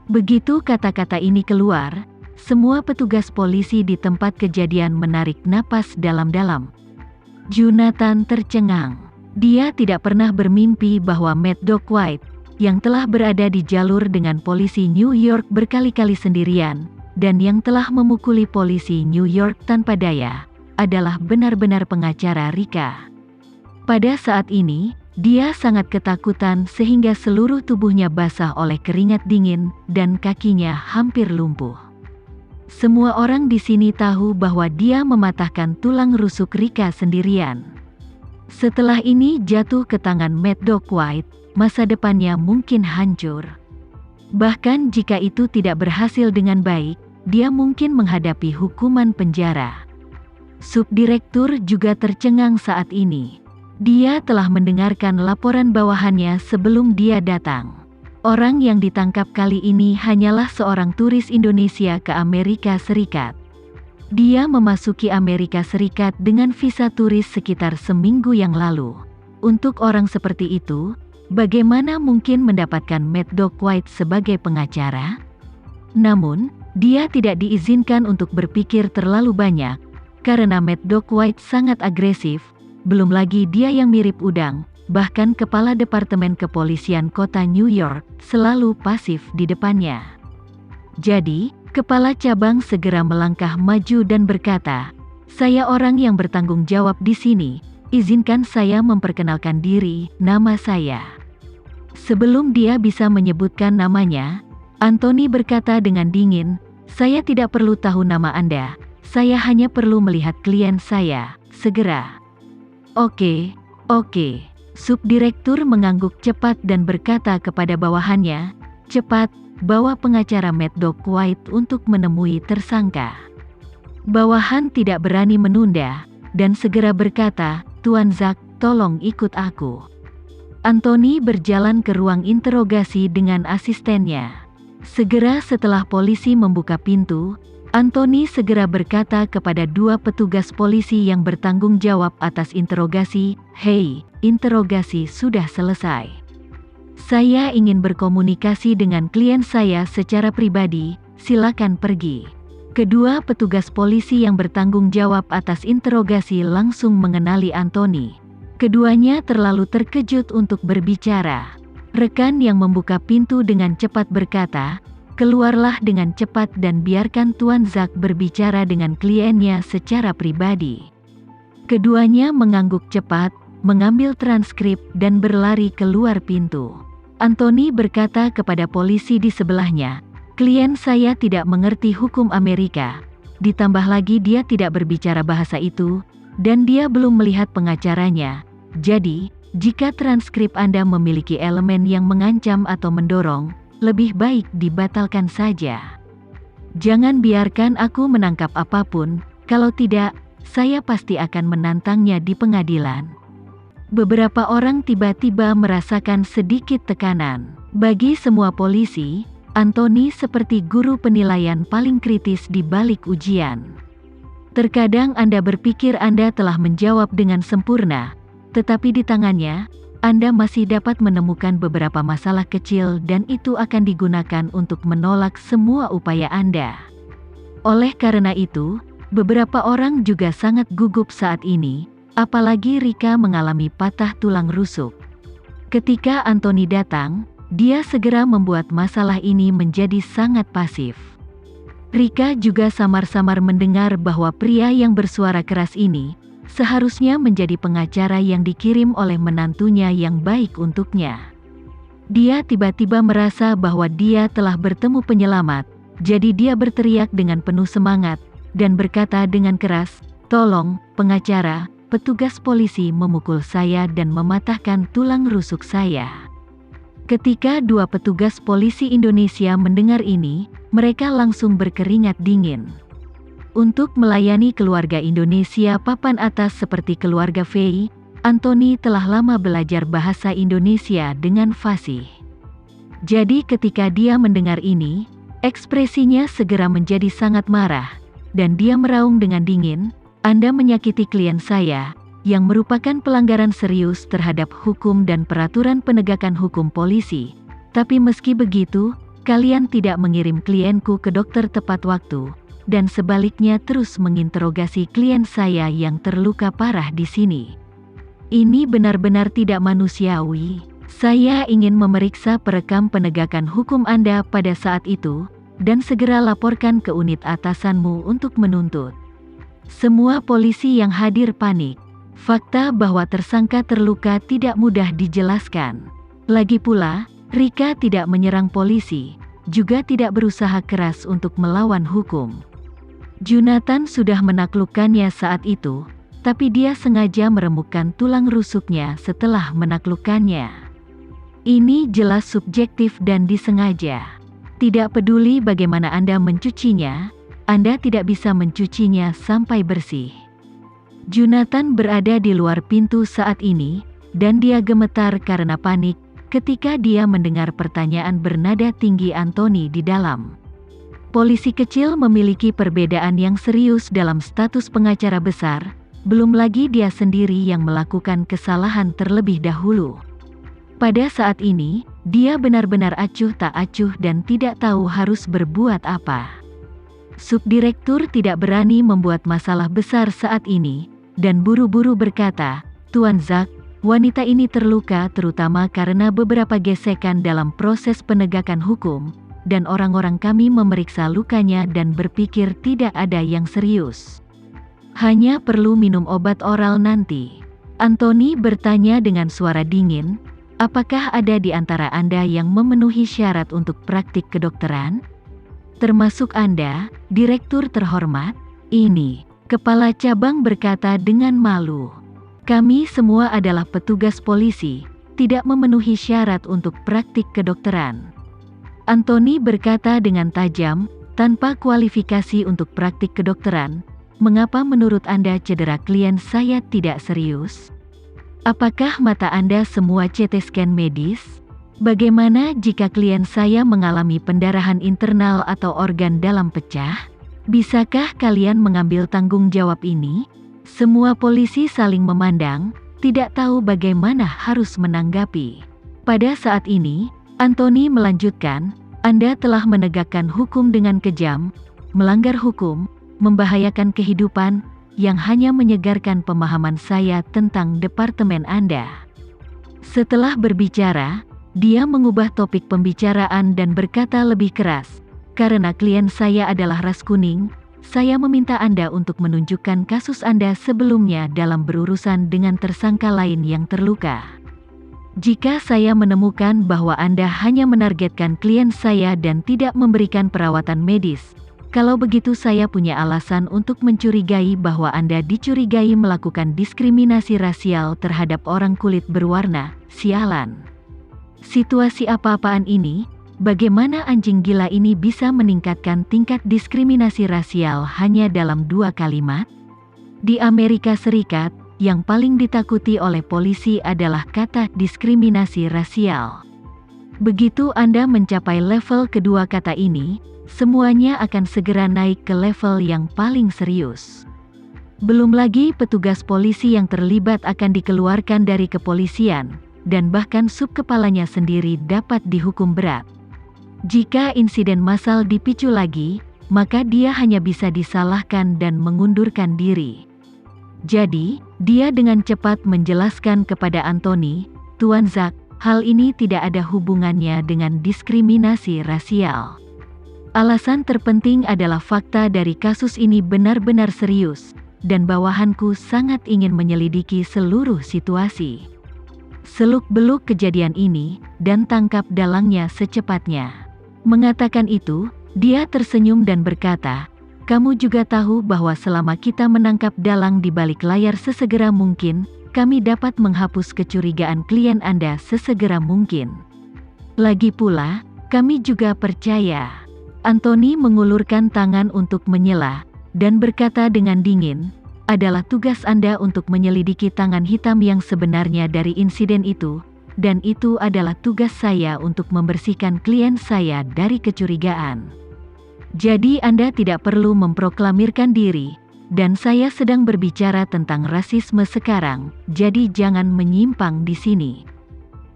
Begitu kata-kata ini keluar, semua petugas polisi di tempat kejadian menarik napas dalam-dalam. Jonathan tercengang. Dia tidak pernah bermimpi bahwa Mad Dog White, yang telah berada di jalur dengan polisi New York berkali-kali sendirian, dan yang telah memukuli polisi New York tanpa daya, adalah benar-benar pengacara Rika. Pada saat ini, dia sangat ketakutan sehingga seluruh tubuhnya basah oleh keringat dingin dan kakinya hampir lumpuh. Semua orang di sini tahu bahwa dia mematahkan tulang rusuk Rika sendirian. Setelah ini jatuh ke tangan Mad Dog White, masa depannya mungkin hancur. Bahkan jika itu tidak berhasil dengan baik, dia mungkin menghadapi hukuman penjara. Subdirektur juga tercengang saat ini. Dia telah mendengarkan laporan bawahannya sebelum dia datang. Orang yang ditangkap kali ini hanyalah seorang turis Indonesia ke Amerika Serikat. Dia memasuki Amerika Serikat dengan visa turis sekitar seminggu yang lalu. Untuk orang seperti itu, bagaimana mungkin mendapatkan Mad Dog White sebagai pengacara? Namun, dia tidak diizinkan untuk berpikir terlalu banyak, karena Mad Dog White sangat agresif, belum lagi dia yang mirip udang, bahkan kepala Departemen Kepolisian Kota New York selalu pasif di depannya. Jadi, kepala cabang segera melangkah maju dan berkata, "Saya orang yang bertanggung jawab di sini, izinkan saya memperkenalkan diri, nama saya." Sebelum dia bisa menyebutkan namanya, Anthony berkata dengan dingin, "Saya tidak perlu tahu nama Anda, saya hanya perlu melihat klien saya, segera." Oke. Subdirektur mengangguk cepat dan berkata kepada bawahannya, "Cepat, bawa pengacara Mad Dog White untuk menemui tersangka." Bawahan tidak berani menunda, dan segera berkata, "Tuan Zack, tolong ikut aku." Anthony berjalan ke ruang interogasi dengan asistennya. Segera setelah polisi membuka pintu, Anthony segera berkata kepada dua petugas polisi yang bertanggung jawab atas interogasi, "Hei, interogasi sudah selesai. Saya ingin berkomunikasi dengan klien saya secara pribadi, silakan pergi." Kedua petugas polisi yang bertanggung jawab atas interogasi langsung mengenali Anthony. Keduanya terlalu terkejut untuk berbicara. Rekan yang membuka pintu dengan cepat berkata, "Keluarlah dengan cepat dan biarkan Tuan Zack berbicara dengan kliennya secara pribadi." Keduanya mengangguk cepat, mengambil transkrip dan berlari keluar pintu. Anthony berkata kepada polisi di sebelahnya, "Klien saya tidak mengerti hukum Amerika. Ditambah lagi dia tidak berbicara bahasa itu, dan dia belum melihat pengacaranya. Jadi, jika transkrip Anda memiliki elemen yang mengancam atau mendorong, lebih baik dibatalkan saja. Jangan biarkan aku menangkap apapun, kalau tidak, saya pasti akan menantangnya di pengadilan." Beberapa orang tiba-tiba merasakan sedikit tekanan. Bagi semua polisi, Anthony seperti guru penilaian paling kritis di balik ujian. Terkadang Anda berpikir Anda telah menjawab dengan sempurna, tetapi di tangannya, Anda masih dapat menemukan beberapa masalah kecil dan itu akan digunakan untuk menolak semua upaya Anda. Oleh karena itu, beberapa orang juga sangat gugup saat ini, apalagi Rika mengalami patah tulang rusuk. Ketika Anthony datang, dia segera membuat masalah ini menjadi sangat pasif. Rika juga samar-samar mendengar bahwa pria yang bersuara keras ini seharusnya menjadi pengacara yang dikirim oleh menantunya yang baik untuknya. Dia tiba-tiba merasa bahwa dia telah bertemu penyelamat, jadi dia berteriak dengan penuh semangat dan berkata dengan keras, "Tolong, pengacara, petugas polisi memukul saya dan mematahkan tulang rusuk saya." Ketika dua petugas polisi Indonesia mendengar ini, mereka langsung berkeringat dingin. Untuk melayani keluarga Indonesia papan atas seperti keluarga Fei, Anthony telah lama belajar bahasa Indonesia dengan fasih. Jadi ketika dia mendengar ini, ekspresinya segera menjadi sangat marah, dan dia meraung dengan dingin, "Anda menyakiti klien saya, yang merupakan pelanggaran serius terhadap hukum dan peraturan penegakan hukum polisi. Tapi meski begitu, kalian tidak mengirim klienku ke dokter tepat waktu, dan sebaliknya terus menginterogasi klien saya yang terluka parah di sini. Ini benar-benar tidak manusiawi. Saya ingin memeriksa perekam penegakan hukum Anda pada saat itu, dan segera laporkan ke unit atasanmu untuk menuntut. Semua polisi yang hadir panik. Fakta bahwa tersangka terluka tidak mudah dijelaskan. Lagi pula, Rika tidak menyerang polisi, juga tidak berusaha keras untuk melawan hukum. Jonathan sudah menaklukkannya saat itu, tapi dia sengaja meremukkan tulang rusuknya setelah menaklukkannya. Ini jelas subjektif dan disengaja. Tidak peduli bagaimana Anda mencucinya, Anda tidak bisa mencucinya sampai bersih. Jonathan berada di luar pintu saat ini, dan dia gemetar karena panik ketika dia mendengar pertanyaan bernada tinggi Anthony di dalam. Polisi kecil memiliki perbedaan yang serius dalam status pengacara besar, belum lagi dia sendiri yang melakukan kesalahan terlebih dahulu. Pada saat ini, dia benar-benar acuh tak acuh dan tidak tahu harus berbuat apa. Subdirektur tidak berani membuat masalah besar saat ini, dan buru-buru berkata, "Tuan Zack, wanita ini terluka terutama karena beberapa gesekan dalam proses penegakan hukum, dan orang-orang kami memeriksa lukanya dan berpikir tidak ada yang serius. Hanya perlu minum obat oral nanti." Anthony bertanya dengan suara dingin, "Apakah ada di antara Anda yang memenuhi syarat untuk praktik kedokteran? Termasuk Anda, Direktur terhormat?" Ini kepala cabang berkata dengan malu. "Kami semua adalah petugas polisi, tidak memenuhi syarat untuk praktik kedokteran." Anthony berkata dengan tajam, "Tanpa kualifikasi untuk praktik kedokteran, mengapa menurut Anda cedera klien saya tidak serius? Apakah mata Anda semua CT scan medis? Bagaimana jika klien saya mengalami pendarahan internal atau organ dalam pecah? Bisakah kalian mengambil tanggung jawab ini?" Semua polisi saling memandang, tidak tahu bagaimana harus menanggapi. Pada saat ini, Anthony melanjutkan, "Anda telah menegakkan hukum dengan kejam, melanggar hukum, membahayakan kehidupan, yang hanya menyegarkan pemahaman saya tentang departemen Anda." Setelah berbicara, dia mengubah topik pembicaraan dan berkata lebih keras, "Karena klien saya adalah ras kuning, saya meminta Anda untuk menunjukkan kasus Anda sebelumnya dalam berurusan dengan tersangka lain yang terluka. Jika saya menemukan bahwa Anda hanya menargetkan klien saya dan tidak memberikan perawatan medis, kalau begitu saya punya alasan untuk mencurigai bahwa Anda dicurigai melakukan diskriminasi rasial terhadap orang kulit berwarna. Sialan. Situasi apa-apaan ini? Bagaimana anjing gila ini bisa meningkatkan tingkat diskriminasi rasial hanya dalam 2 kalimat? Di Amerika Serikat, yang paling ditakuti oleh polisi adalah kata diskriminasi rasial. Begitu Anda mencapai level kedua kata ini, semuanya akan segera naik ke level yang paling serius. Belum lagi petugas polisi yang terlibat akan dikeluarkan dari kepolisian, dan bahkan subkepalanya sendiri dapat dihukum berat. Jika insiden massal dipicu lagi, maka dia hanya bisa disalahkan dan mengundurkan diri. Jadi, dia dengan cepat menjelaskan kepada Anthony, "Tuan Zack, hal ini tidak ada hubungannya dengan diskriminasi rasial. Alasan terpenting adalah fakta dari kasus ini benar-benar serius, dan bawahanku sangat ingin menyelidiki seluruh situasi. Seluk-beluk kejadian ini, dan tangkap dalangnya secepatnya." Mengatakan itu, dia tersenyum dan berkata, "Kamu juga tahu bahwa selama kita menangkap dalang di balik layar sesegera mungkin, kami dapat menghapus kecurigaan klien Anda sesegera mungkin. Lagi pula, kami juga percaya." Anthony mengulurkan tangan untuk menyela, dan berkata dengan dingin, "Adalah tugas Anda untuk menyelidiki tangan hitam yang sebenarnya dari insiden itu, dan itu adalah tugas saya untuk membersihkan klien saya dari kecurigaan. Jadi Anda tidak perlu memproklamirkan diri, dan saya sedang berbicara tentang rasisme sekarang, jadi jangan menyimpang di sini."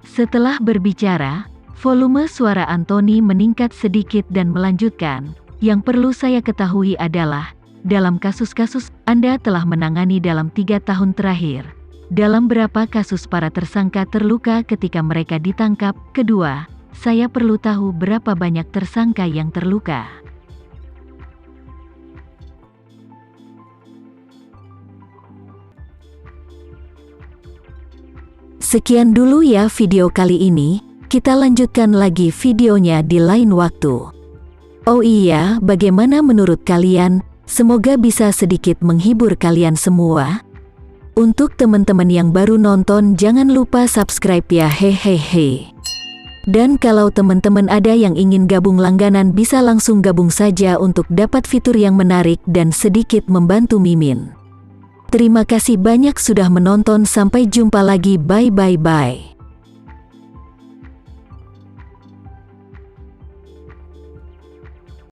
Setelah berbicara, Volume suara Anthony meningkat sedikit dan melanjutkan, "Yang perlu saya ketahui adalah, dalam kasus-kasus Anda telah menangani dalam 3 tahun terakhir, dalam berapa kasus para tersangka terluka ketika mereka ditangkap? Kedua, saya perlu tahu berapa banyak tersangka yang terluka." Sekian dulu ya video kali ini. Kita lanjutkan lagi videonya di lain waktu. Oh iya, bagaimana menurut kalian? Semoga bisa sedikit menghibur kalian semua. Untuk teman-teman yang baru nonton, jangan lupa subscribe ya, hehehe. Dan kalau teman-teman ada yang ingin gabung langganan, bisa langsung gabung saja untuk dapat fitur yang menarik dan sedikit membantu Mimin. Terima kasih banyak sudah menonton, sampai jumpa lagi, bye.